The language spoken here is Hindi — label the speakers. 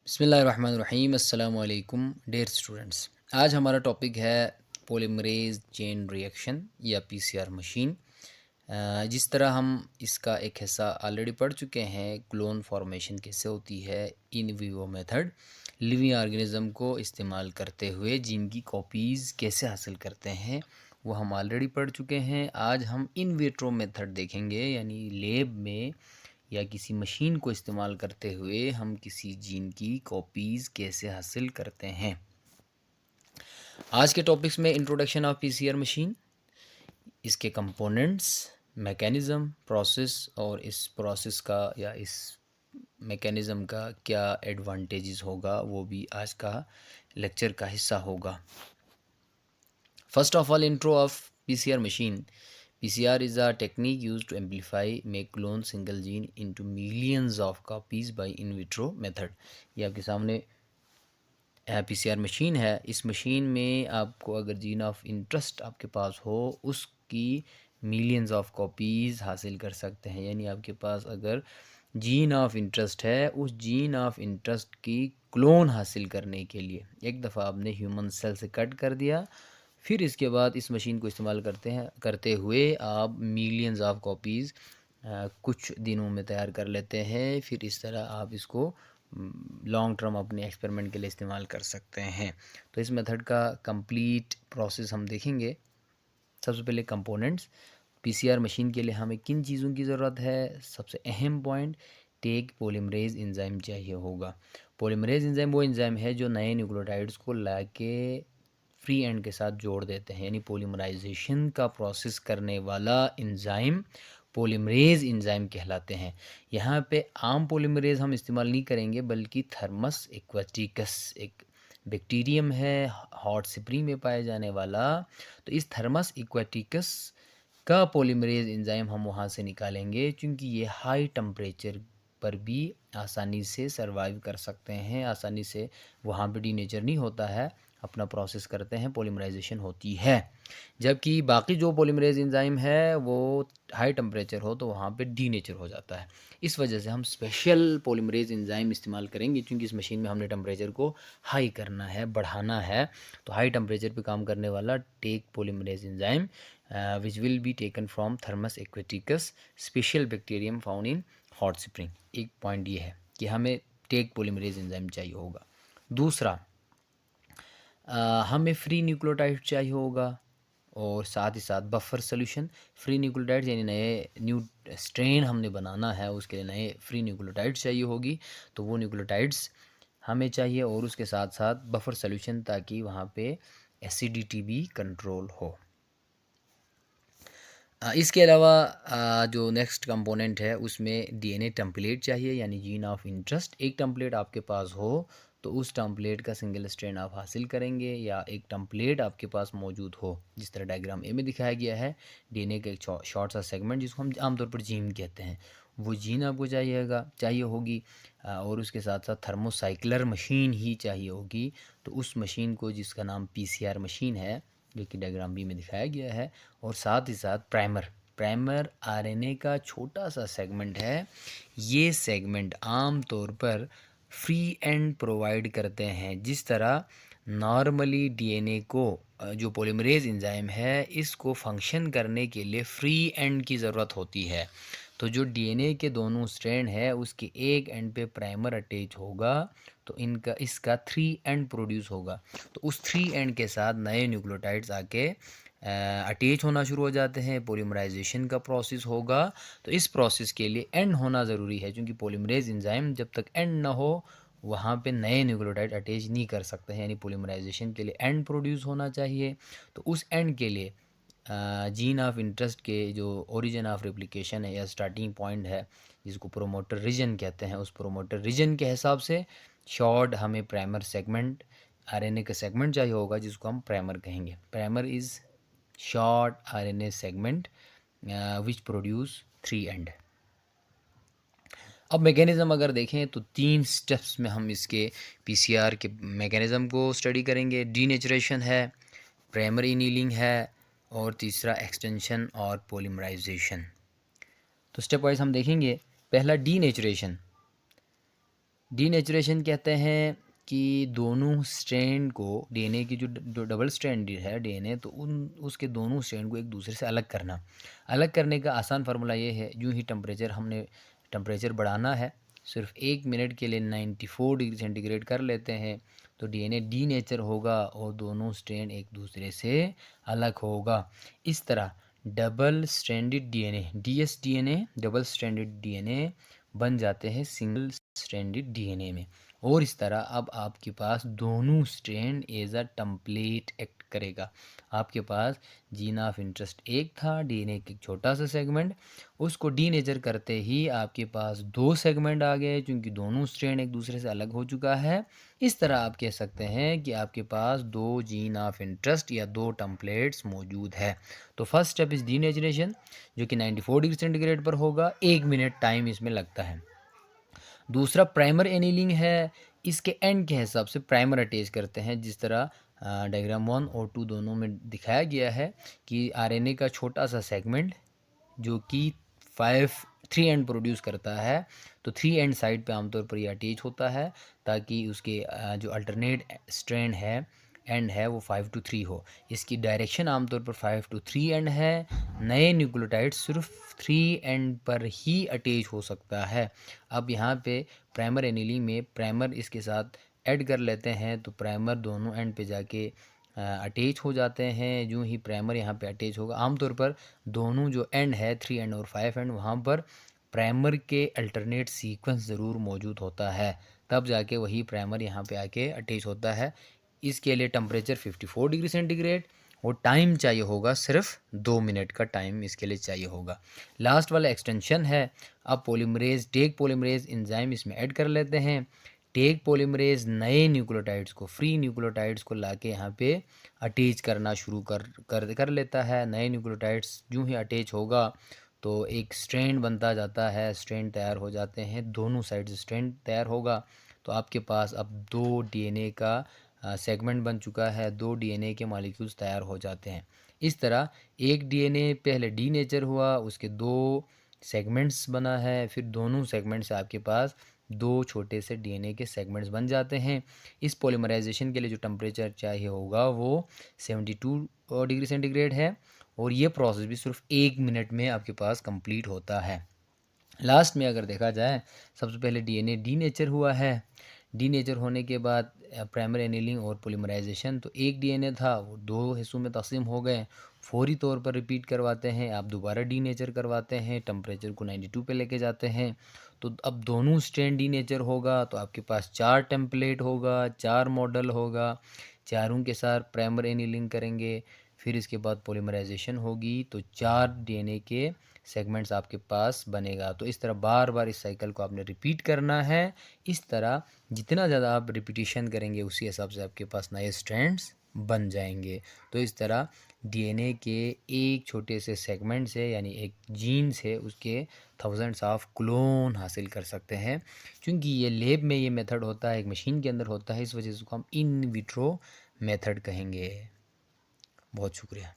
Speaker 1: बिस्मिल्लाहिर्रहमानिर्रहीम अस्सलाम वालेकुम डियर स्टूडेंट्स। आज हमारा टॉपिक है पॉलीमरेज चेन रिएक्शन या पीसीआर मशीन। जिस तरह हम इसका एक हिस्सा ऑलरेडी पढ़ चुके हैं, क्लोन फॉर्मेशन कैसे होती है, in vivo method living organism को इस्तेमाल करते हुए जीन की कॉपीज़ कैसे हासिल करते हैं, वो हम ऑलरेडी पढ़ चुके हैं। आज हम इन विट्रो मेथड देखेंगे, यानी लैब में या किसी मशीन को इस्तेमाल करते हुए हम किसी जीन की कॉपीज़ कैसे हासिल करते हैं। आज के टॉपिक्स में इंट्रोडक्शन ऑफ पीसीआर मशीन, इसके कंपोनेंट्स, मैकेनिज़्म, प्रोसेस और इस प्रोसेस का या इस मैकेनिज़्म का क्या एडवांटेजेस होगा, वो भी आज का लेक्चर का हिस्सा होगा। First of all, intro of PCR machine. PCR is a technique used to amplify, make clone single gene into millions of copies by in vitro method। ये आपके सामने PCR मशीन है। इस मशीन में आपको अगर जीन ऑफ इंटरेस्ट आपके पास हो, उसकी मिलियंस ऑफ कॉपीज़ हासिल कर सकते हैं। यानी आपके पास अगर जीन ऑफ इंटरेस्ट है, उस जीन ऑफ इंटरेस्ट की क्लोन हासिल करने के लिए एक दफ़ा आपने ह्यूमन सेल से कट कर दिया, फिर इसके बाद इस मशीन को इस्तेमाल करते हुए आप मिलियंस ऑफ कॉपीज़ कुछ दिनों में तैयार कर लेते हैं। फिर इस तरह आप इसको लॉन्ग टर्म अपने एक्सपेरिमेंट के लिए इस्तेमाल कर सकते हैं। तो इस मेथड का कंप्लीट प्रोसेस हम देखेंगे। सबसे पहले कंपोनेंट्स। पीसीआर मशीन के लिए हमें किन चीज़ों की ज़रूरत है? सबसे अहम पॉइंट, टेक पॉलीमरेज एंजाइम चाहिए होगा। पॉलीमरेज एंजाइम वो एंजाइम है जो नए न्यूक्लियोटाइड्स को लाके फ्री एंड के साथ जोड़ देते हैं, यानी पॉलीमराइजेशन का प्रोसेस करने वाला एंजाइम पॉलीमरेज एंजाइम कहलाते हैं। यहाँ पे आम पॉलीमरेज हम इस्तेमाल नहीं करेंगे, बल्कि थर्मस एक्वाटिकस एक बैक्टीरियम है हॉट स्प्रिंग में पाए जाने वाला। तो इस थर्मस एक्वाटिकस का पॉलीमरेज एंजाइम हम वहाँ से निकालेंगे, क्योंकि ये हाई टेम्परेचर पर भी आसानी से सरवाइव कर सकते हैं, आसानी से वहाँ पे डीनेचर नहीं होता है, अपना प्रोसेस करते हैं, पॉलीमराइजेशन होती है। जबकि बाकी जो पॉलीमरेज एंजाइम है वो हाई टेम्परेचर हो तो वहाँ पे डीनेचर हो जाता है। इस वजह से हम स्पेशल पॉलीमरेज एंजाइम इस्तेमाल करेंगे, क्योंकि इस मशीन में हमने टेम्परेचर को हाई करना है, बढ़ाना है। तो हाई टेम्परेचर पे काम करने वाला Taq polymerase enzyme which will be taken from Thermus aquaticus special bacterium found in hot spring. एक पॉइंट ये है कि हमें टेक पॉलीमरेज एंजाइम चाहिए होगा। दूसरा, हमें फ्री न्यूक्लियोटाइड चाहिए होगा और साथ ही साथ बफर सोल्यूशन। फ्री न्यूक्लियोटाइड्स यानी नए न्यू स्ट्रेन हमने बनाना है, उसके लिए नए फ्री न्यूक्लियोटाइड्स चाहिए होगी, तो वो न्यूक्लियोटाइड्स हमें चाहिए, और उसके साथ साथ बफर सोल्यूशन, ताकि वहाँ पे एसिडिटी भी कंट्रोल हो। इसके अलावा जो नेक्स्ट कंपोनेंट है उसमें डीएनए टेम्पलेट चाहिए, यानी जीन ऑफ इंटरेस्ट। एक टेम्पलेट आपके पास हो तो उस टेम्पलेट का सिंगल स्ट्रैंड आप हासिल करेंगे, या एक टेम्पलेट आपके पास मौजूद हो, जिस तरह डायग्राम ए में दिखाया गया है। डीएनए का एक शॉर्ट सा सेगमेंट जिसको हम आमतौर पर जीन कहते हैं, वो जीन आपको चाहिए होगी, और उसके साथ साथ थर्मोसाइक्लर मशीन ही चाहिए होगी। तो उस मशीन को, जिसका नाम पीसीआर मशीन है, जो कि डायग्राम बी में दिखाया गया है, और साथ ही साथ प्राइमर आरएनए का छोटा सा सेगमेंट है। ये सेगमेंट आम तौर पर फ्री एंड प्रोवाइड करते हैं। जिस तरह नॉर्मली डीएनए को जो पॉलीमरेज एंजाइम है, इसको फंक्शन करने के लिए फ्री एंड की ज़रूरत होती है। तो जो डीएनए के दोनों स्ट्रैंड है, उसके एक एंड पे प्राइमर अटैच होगा, तो इसका 3 एंड प्रोड्यूस होगा। तो उस 3 एंड के साथ नए न्यूक्लियोटाइड्स आके अटैच होना शुरू हो जाते हैं, पॉलीमराइजेशन का प्रोसेस होगा। तो इस प्रोसेस के लिए एंड होना ज़रूरी है, क्योंकि पॉलीमरेज एंजाइम जब तक एंड ना हो, वहाँ पे नए न्यूक्लियोटाइड अटैच नहीं कर सकते हैं, यानी पॉलीमराइजेशन के लिए एंड प्रोड्यूस होना चाहिए। तो उस एंड के लिए जीन ऑफ इंटरेस्ट के जो ओरिजिन ऑफ रेप्लिकेशन है या स्टार्टिंग पॉइंट है, जिसको प्रोमोटर रीजन कहते हैं, उस प्रोमोटर रीजन के हिसाब से शॉर्ट हमें प्राइमर सेगमेंट, आरएनए का सेगमेंट चाहिए होगा, जिसको हम प्राइमर कहेंगे। Primer is short RNA segment which produce 3 and. अब मैकेनिज़्म अगर देखें तो 3 स्टेप्स में हम इसके पीसीआर के मैकेनिज़्म को स्टडी करेंगे। डीनेचुरेशन है, प्राइमरी एनीलिंग है, और तीसरा एक्सटेंशन और पॉलीमराइजेशन। तो स्टेप वाइज हम देखेंगे। पहला, डीनेचुरेशन। डीनेचुरेशन कहते हैं कि दोनों स्ट्रैंड को, डीएनए की जो डबल स्ट्रैंडेड है डीएनए, तो उसके दोनों स्ट्रैंड को एक दूसरे से अलग करना। अलग करने का आसान फार्मूला ये है, यूँ ही हमने टेम्परेचर बढ़ाना है, सिर्फ 1 मिनट के लिए 94 डिग्री सेंटीग्रेड कर लेते हैं, तो डीएनए डीनेचर होगा और दोनों स्ट्रैंड एक दूसरे से अलग होगा। इस तरह double stranded DNA, dsDNA, double stranded DNA बन जाते हैं सिंगल स्ट्रैंडेड डीएनए में। और इस तरह अब आपके पास दोनों strand as a template act करेगा। आपके पास जीन ऑफ इंटरेस्ट एक था, डीएनए का एक छोटा सा सेगमेंट, उसको डीनेचर करते ही आपके पास 2 सेगमेंट आ गए, क्योंकि दोनों स्ट्रैंड एक दूसरे से अलग हो चुका है। इस तरह आप कह सकते हैं कि आपके पास 2 जीन ऑफ इंटरेस्ट या 2 टेम्पलेट्स मौजूद है। तो फर्स्ट स्टेप इज़ डीनेचुरेशन, जो कि 94 डिग्री सेंटीग्रेड पर होगा, 1 मिनट टाइम इसमें लगता है। दूसरा प्राइमर एनीलिंग है, इसके एंड के हिसाब से प्राइमर अटैच करते हैं, जिस तरह डायग्राम 1 और 2 दोनों में दिखाया गया है कि आरएनए का छोटा सा सेगमेंट जो कि 3 एंड प्रोड्यूस करता है, तो 3 एंड साइड पे आमतौर पर ये अटैच होता है, ताकि उसके जो अल्टरनेट स्ट्रैंड है, एंड है, वो 5 to 3 हो। इसकी डायरेक्शन आमतौर पर 5 to 3 एंड है। नए न्यूक्लियोटाइड सिर्फ 3 एंड पर ही अटैच हो सकता है। अब यहाँ पे प्राइमर एनीलिंग में प्राइमर इसके साथ ऐड कर लेते हैं, तो प्राइमर दोनों एंड पे जाके अटैच हो जाते हैं। यूँ ही प्राइमर यहाँ पे अटैच होगा। आमतौर पर दोनों जो एंड है 3 एंड और 5 एंड, वहाँ पर प्राइमर के अल्टरनेट सीक्वेंस ज़रूर मौजूद होता है, तब जाके वही प्राइमर यहाँ पे आके अटैच होता है। इसके लिए टेम्परेचर 54 डिग्री सेंटीग्रेड और टाइम चाहिए होगा, सिर्फ 2 मिनट का टाइम इसके लिए चाहिए होगा। लास्ट वाला एक्सटेंशन है। अब पॉलीमरेज, टेक पॉलीमरेज एंजाइम इसमें ऐड कर लेते हैं। टेक पॉलीमरेज नए न्यूक्लियोटाइड्स को, फ्री न्यूक्लियोटाइड्स को लाके यहाँ पे अटैच करना शुरू कर लेता है। नए न्यूक्लियोटाइड्स यूँ ही अटैच होगा तो एक स्ट्रैंड बनता जाता है, स्ट्रैंड तैयार हो जाते हैं, दोनों साइड से स्ट्रैंड तैयार होगा, तो आपके पास अब 2 डीएनए का सेगमेंट बन चुका है, 2 डीएनए के मॉलिक्यूल्स तैयार हो जाते हैं। इस तरह एक डीएनए पहले डीनेचर हुआ, उसके 2 सेगमेंट्स बना है, फिर दोनों सेगमेंट से आपके पास 2 छोटे से डीएनए के सेगमेंट्स बन जाते हैं। इस पॉलीमराइजेशन के लिए जो टेम्परेचर चाहिए होगा वो 72 डिग्री सेंटीग्रेड है, और ये प्रोसेस भी सिर्फ 1 मिनट में आपके पास कंप्लीट होता है। लास्ट में अगर देखा जाए, सबसे पहले डीएनए डीनेचर हुआ है। डीनेचर होने के बाद प्राइमरी एनीलिंग और पॉलीमराइजेशन, तो एक डीएनए था वो 2 हिस्सों में तकसीम हो गए। फौरी तौर पर रिपीट करवाते हैं, आप दोबारा डीनेचर करवाते हैं, टेम्परेचर को 92 पे लेके जाते हैं, तो अब दोनों स्ट्रैंड डीनेचर होगा, तो आपके पास 4 टेम्पलेट होगा, 4 मॉडल होगा, चारों के साथ प्राइमर एनीलिंग करेंगे, फिर इसके बाद पॉलीमराइजेशन होगी, तो 4 डीएनए के सेगमेंट्स आपके पास बनेगा। तो इस तरह बार बार इस साइकिल को आपने रिपीट करना है। इस तरह जितना ज़्यादा आप रिपीटिशन करेंगे, उसी हिसाब से आपके पास नए स्ट्रैंड्स बन जाएंगे। तो इस तरह डीएनए के एक छोटे से सेगमेंट से, यानी एक जीन से, उसके थाउजेंड्स ऑफ क्लोन हासिल कर सकते हैं। क्योंकि ये लैब में ये मेथड होता है, एक मशीन के अंदर होता है, इस वजह से उसको हम इन विट्रो मेथड कहेंगे। बहुत शुक्रिया।